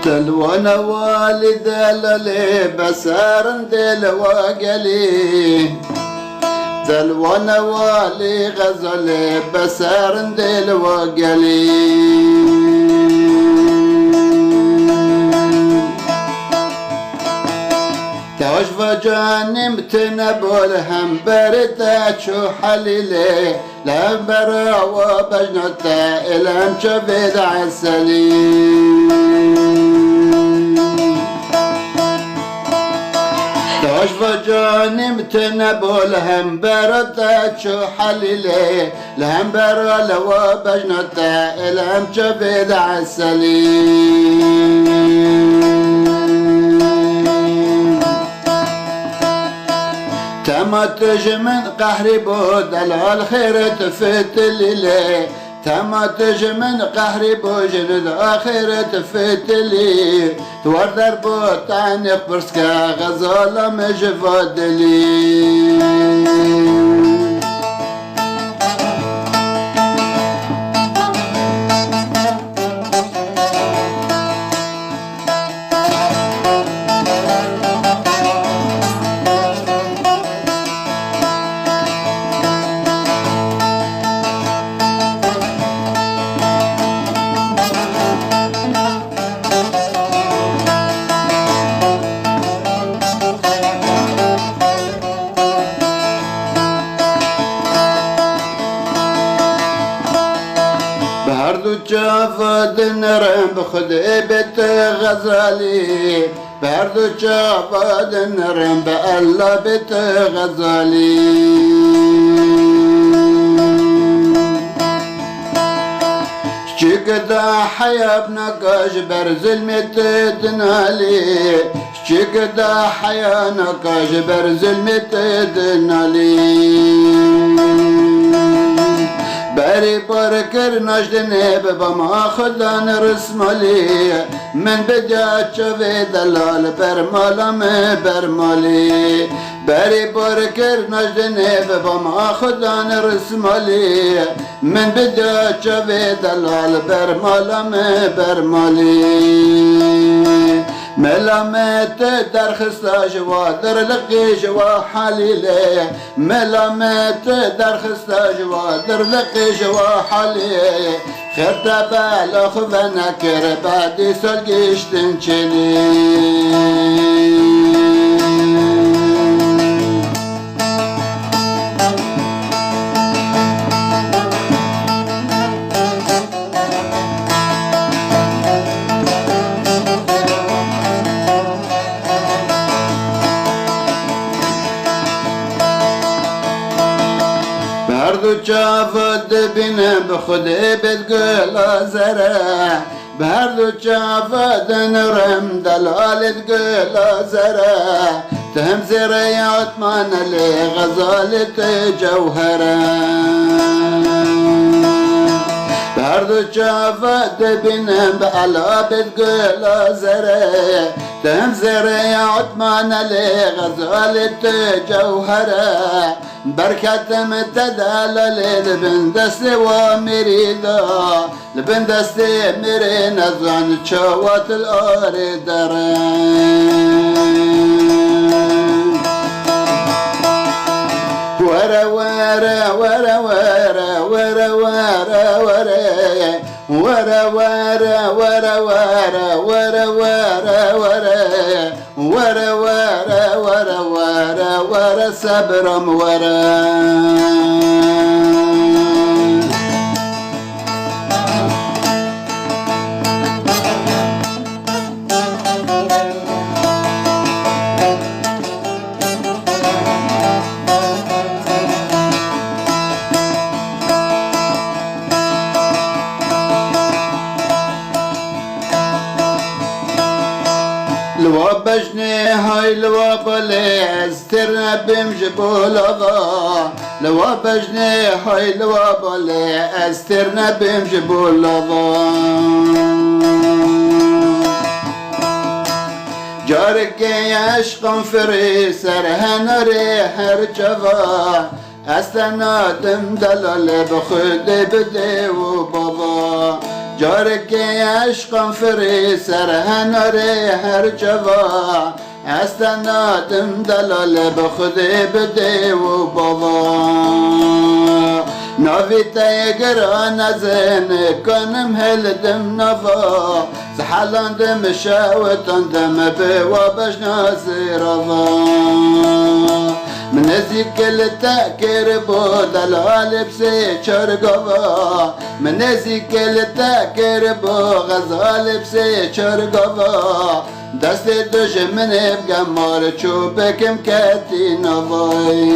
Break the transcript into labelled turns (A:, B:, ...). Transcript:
A: تلوان والد للي بسار دل وقلي تلوان والي غزل بسار دل وقلي توش وجاني متنبول هم بردا شو حليلي لبرا وبجنتا إلهم شبيد عسلي توش وجاني متنبول هم بردا شو حليلي لهم برا وبجنتا إلهم شبيد عسلي تما تجي من قهري بود الخير تفت لي تما تجي من قهري بوجن الآخر تفت لي توردر بود عنق برسكا غزالة مجفاد لي بهردو جافد نرم بخدي بيت غزالي بهردو جافد نرم بألا بيت غزالي شكدا حيا بنقاش برزل متدنالي شكدا حيا نقاش برزل متدنالي باري باركر نجدني بما خدان رسمالي من بدأت شوي دلال برمالم برمالي باري باركر نجدني بما خدان رسمالي من بدأت شوي دلال برمالم برمالي ملامت در خستا جوا در لقی جوا حلیله ملامت در خستا جوا در لقی جوا حلیله خیر تبالا خو نکر بعدی سال گشتن چلی بهردو جافد بینم بخودی بدگل زره بهردو جافد نرم دلالت گل زره تهم زره عطمان لی غزالت جوهره بهردو جافد بینم بعلابت گل زره تهم زره عطمان لی غزالت جوهره بركات متدال لبن دستي ومريدا لبن دستي مرين أزعن شوات الأردر ورا ورا ورا ورا ورا ورا ورا ورا ورا ورا ورا ورا ورا ورا ورا ورا ورا ورا ورا صبرم ورا لوا بجني هاي لوا بلي استرنا بمجبول الله لوا بجني هاي لوا بلي استرنا بمجبول الله جارك عشق فري سرهن ريحر جوا استنادم دلال بخود بده و بابا جارك عشقم فری سر هناره هر جوا استنادم دلال بخود بده و بابا نوی تیگران ازن کنم هلدم نوا زحلاندم شاوتاندم به و بشنازی روا من نزیک لتاکر بود دلال بسی چرگوا من نزیک لتاکر بود غزال بسی چرگوا دست دشمن بگم مار چوبکم کتی نوای